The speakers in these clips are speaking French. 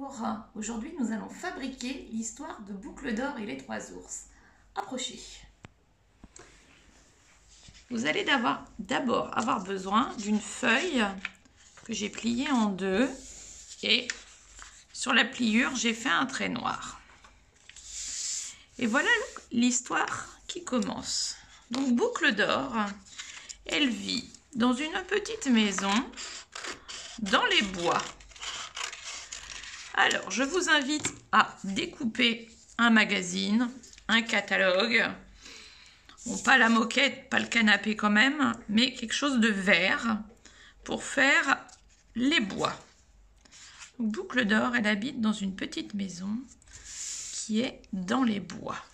Bonjour, aujourd'hui nous allons fabriquer l'histoire de Boucle d'or et les trois ours. Approchez. Vous allez d'abord avoir besoin d'une feuille que j'ai pliée en deux et sur la pliure j'ai fait un trait noir. Et voilà l'histoire qui commence. Donc Boucle d'or, elle vit dans une petite maison dans les bois. Alors, je vous invite à découper un magazine, un catalogue, bon, pas la moquette, pas le canapé quand même, mais quelque chose de vert pour faire les bois. Donc, Boucle d'or, elle habite dans une petite maison qui est dans les bois.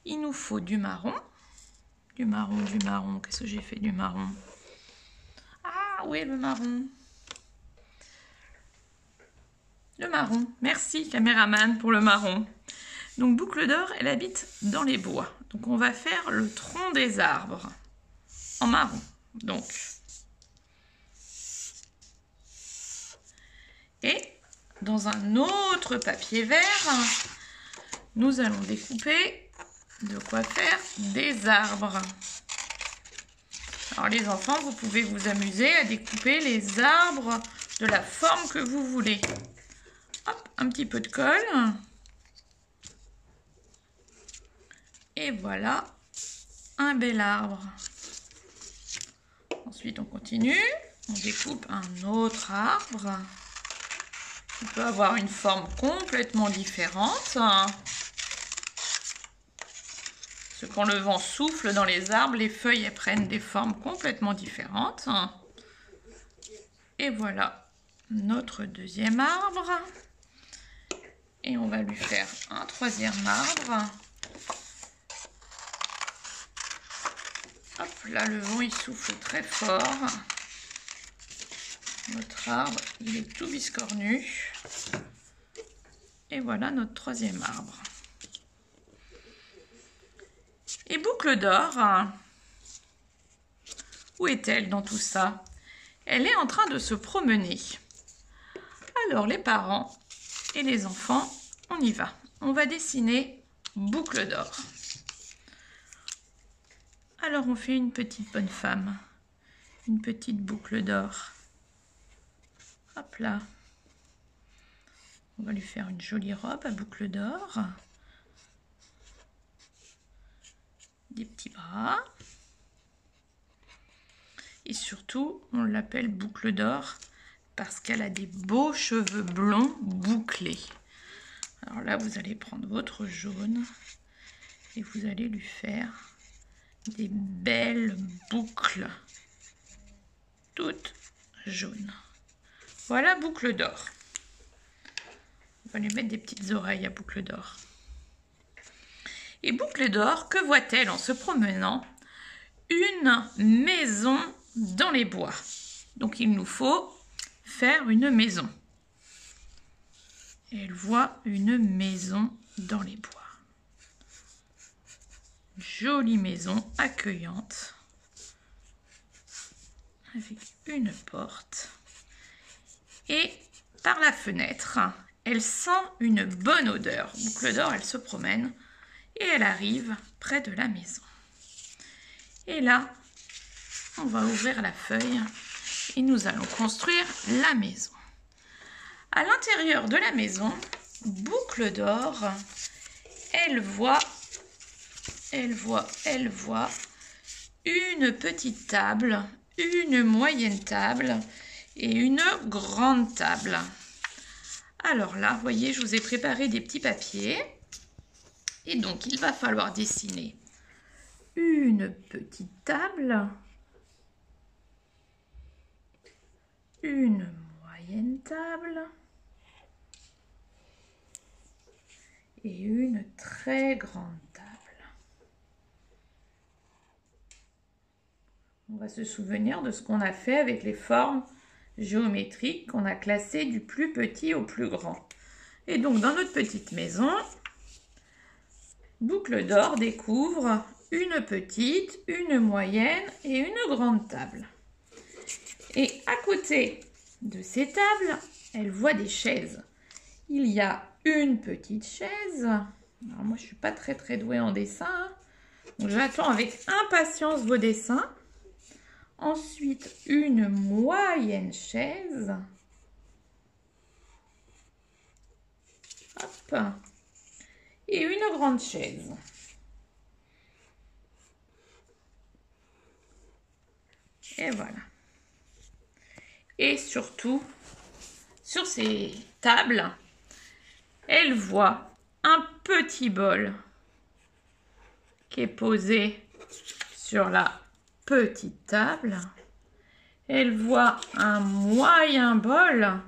Il nous faut du marron. Du marron. Qu'est-ce que j'ai fait du marron? Ah, où est le marron? Le marron. Merci, caméraman, pour le marron. Donc, Boucle d'or, elle habite dans les bois. Donc, on va faire le tronc des arbres en marron. Donc, et dans un autre papier vert, nous allons découper de quoi faire des arbres. Alors, les enfants, vous pouvez vous amuser à découper les arbres de la forme que vous voulez. Hop, un petit peu de colle. Et voilà un bel arbre. Ensuite, on continue. On découpe un autre arbre qui peut avoir une forme complètement différente. Parce que quand le vent souffle dans les arbres, les feuilles elles prennent des formes complètement différentes. Et voilà notre deuxième arbre. Et on va lui faire un troisième arbre. Hop, là le vent il souffle très fort. Notre arbre il est tout biscornu. Et voilà notre troisième arbre. Et Boucle d'or, où est-elle dans tout ça? Elle est en train de se promener. Alors les parents et les enfants, on y va. On va dessiner Boucle d'or. Alors on fait une petite bonne femme, une petite boucle d'or. Hop là. On va lui faire une jolie robe à boucle d'or. Des petits bras. Et surtout, on l'appelle Boucle d'or parce qu'elle a des beaux cheveux blonds bouclés. Alors là, vous allez prendre votre jaune et vous allez lui faire des belles boucles toutes jaunes. Voilà Boucle d'or. On va lui mettre des petites oreilles à Boucle d'or. Et Boucle d'or, que voit-elle en se promenant? Une maison dans les bois. Donc il nous faut faire une maison. Et elle voit une maison dans les bois. Jolie maison accueillante avec une porte et par la fenêtre elle sent une bonne odeur. Boucle d'or elle se promène et elle arrive près de la maison et là on va ouvrir la feuille et nous allons construire la maison. À l'intérieur de la maison, Boucle d'or elle voit une petite table, une moyenne table et une grande table. Alors là, vous voyez, je vous ai préparé des petits papiers. Et donc, il va falloir dessiner une petite table, une moyenne table et une très grande table. On va se souvenir de ce qu'on a fait avec les formes géométriques qu'on a classées du plus petit au plus grand. Et donc, dans notre petite maison, Boucle d'or découvre une petite, une moyenne et une grande table. Et à côté de ces tables, elle voit des chaises. Il y a une petite chaise. Alors moi, je ne suis pas très douée en dessin, hein. Donc j'attends avec impatience vos dessins. Ensuite, une moyenne chaise. Hop. Et une grande chaise. Et voilà. Et surtout, sur ces tables, elle voit un petit bol qui est posé sur la petite table. Elle voit un moyen bol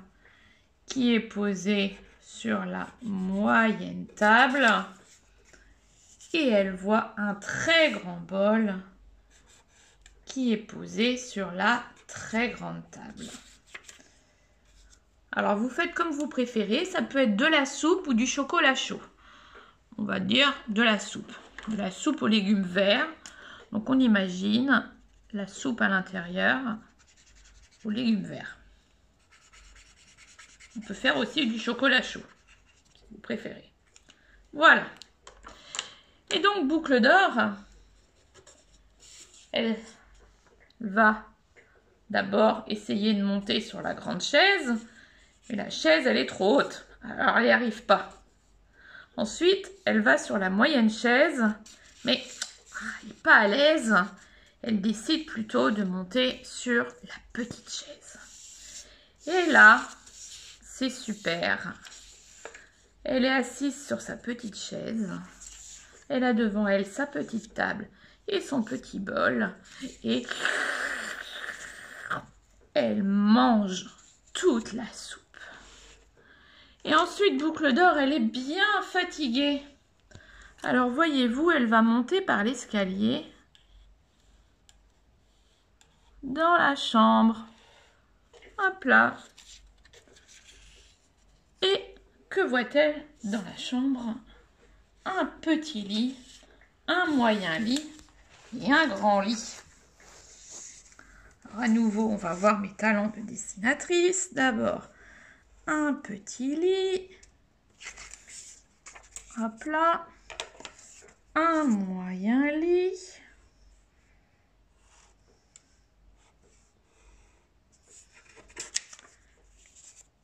qui est posé sur la moyenne table. Et elle voit un très grand bol qui est posé sur la très grande table. Alors, vous faites comme vous préférez. Ça peut être de la soupe ou du chocolat chaud. On va dire de la soupe. De la soupe aux légumes verts. Donc, on imagine la soupe à l'intérieur aux légumes verts. On peut faire aussi du chocolat chaud, si vous préférez. Voilà. Et donc, boucle d'or, elle va d'abord essayer de monter sur la grande chaise. Mais la chaise, elle est trop haute. Alors, elle n'y arrive pas. Ensuite, elle va sur la moyenne chaise. Mais elle n'est pas à l'aise. Elle décide plutôt de monter sur la petite chaise. Et là, c'est super. Elle est assise sur sa petite chaise. Elle a devant elle sa petite table et son petit bol. Et elle mange toute la soupe. Et ensuite, boucle d'or, elle est bien fatiguée. Alors, voyez-vous, elle va monter par l'escalier dans la chambre. Hop là. Et que voit-elle dans la chambre? Un petit lit, un moyen lit et un grand lit. Alors, à nouveau, on va voir mes talents de dessinatrice. D'abord, un petit lit. Hop là. Un moyen lit.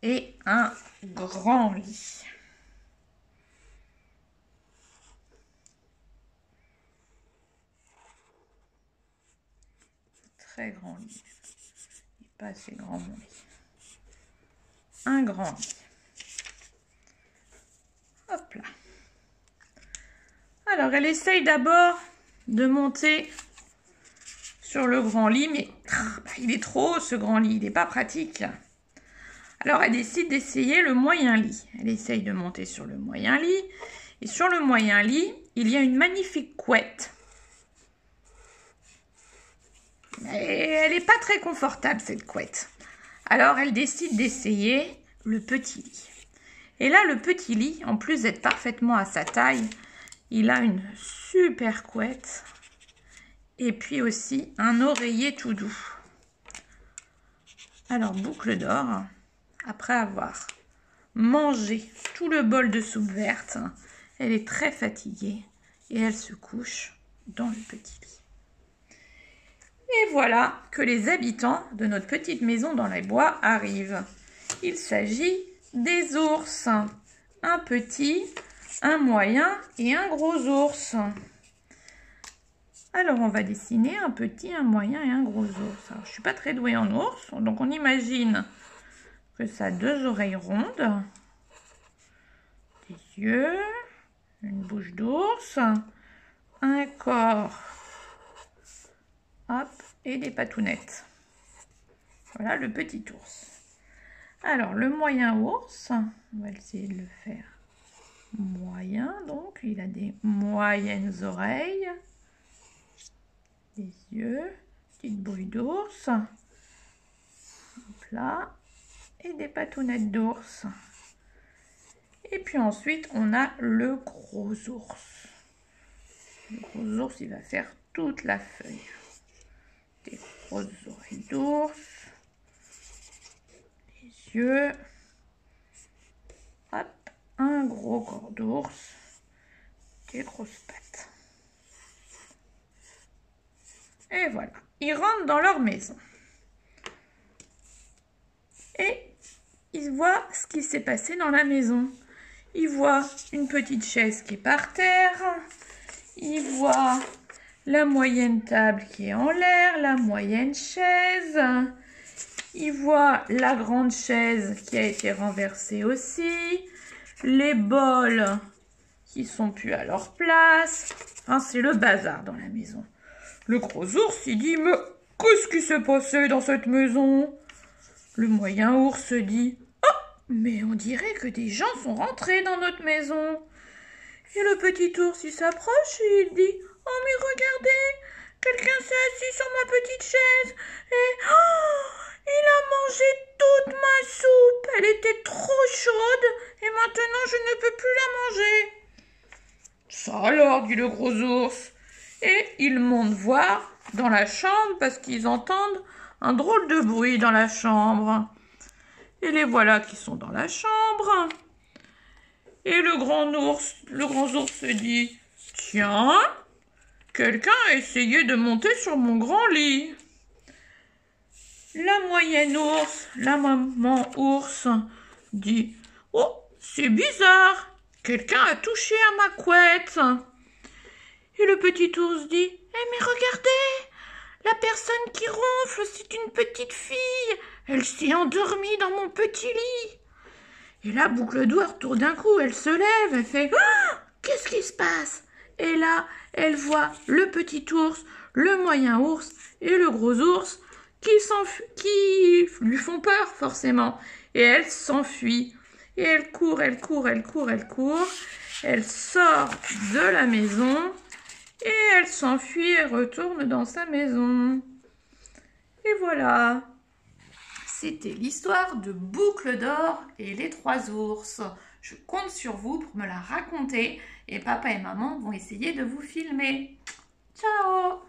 Et un grand lit. Très grand lit. Il n'est pas assez grand mon lit. Un grand lit. Hop là. Alors, elle essaye d'abord de monter sur le grand lit, mais il est trop haut ce grand lit, il n'est pas pratique. Alors, elle décide d'essayer le moyen lit. Elle essaye de monter sur le moyen lit. Et sur le moyen lit, il y a une magnifique couette. Mais elle n'est pas très confortable, cette couette. Alors, elle décide d'essayer le petit lit. Et là, le petit lit, en plus d'être parfaitement à sa taille, il a une super couette. Et puis aussi un oreiller tout doux. Alors, boucle d'or, après avoir mangé tout le bol de soupe verte, elle est très fatiguée et elle se couche dans le petit lit. Et voilà que les habitants de notre petite maison dans les bois arrivent. Il s'agit des ours. Un petit, un moyen et un gros ours. Alors, on va dessiner un petit, un moyen et un gros ours. Alors, je ne suis pas très douée en ours, donc on imagine que ça a deux oreilles rondes, des yeux, une bouche d'ours, un corps, hop, et des patounettes. Voilà le petit ours. Alors, le moyen ours, on va essayer de le faire moyen, donc il a des moyennes oreilles, des yeux, petite bouille d'ours, là, et des patounettes d'ours. Et puis ensuite, on a le gros ours. Le gros ours, il va faire toute la feuille. Des grosses oreilles d'ours, yeux. Hop, un gros corps d'ours, des grosses pattes. Et voilà, ils rentrent dans leur maison. Et ils voient ce qui s'est passé dans la maison. Ils voient une petite chaise qui est par terre. Ils voient la moyenne table qui est en l'air, la moyenne chaise. Ils voient la grande chaise qui a été renversée aussi. Les bols qui sont plus à leur place. Enfin, c'est le bazar dans la maison. Le gros ours, il dit « Mais qu'est-ce qui s'est passé dans cette maison ?» Le moyen ours dit « Oh, mais on dirait que des gens sont rentrés dans notre maison. » Et le petit ours, il s'approche et il dit « Oh, mais regardez, quelqu'un s'est assis sur ma petite chaise et oh, il a mangé toute ma soupe. Elle était trop chaude et maintenant je ne peux plus la manger. » Ça alors, dit le gros ours. Et ils montent voir dans la chambre parce qu'ils entendent un drôle de bruit dans la chambre. Et les voilà qui sont dans la chambre. Et le grand ours se dit « Tiens, quelqu'un a essayé de monter sur mon grand lit. » La moyenne ours, la maman ours dit « Oh, c'est bizarre, quelqu'un a touché à ma couette. » Et le petit ours dit « Eh mais regardez, la personne qui ronfle, c'est une petite fille. Elle s'est endormie dans mon petit lit. » Et là, Boucle d'Ours, tout d'un coup, elle se lève, elle fait oh, « Qu'est-ce qui se passe ?» Et là, elle voit le petit ours, le moyen ours et le gros ours qui lui font peur forcément. Et elle s'enfuit. Et elle court, elle court, elle court, elle court. Elle sort de la maison et elle s'enfuit et retourne dans sa maison. Et voilà. C'était l'histoire de Boucle d'Or et les 3 ours. Je compte sur vous pour me la raconter et papa et maman vont essayer de vous filmer. Ciao!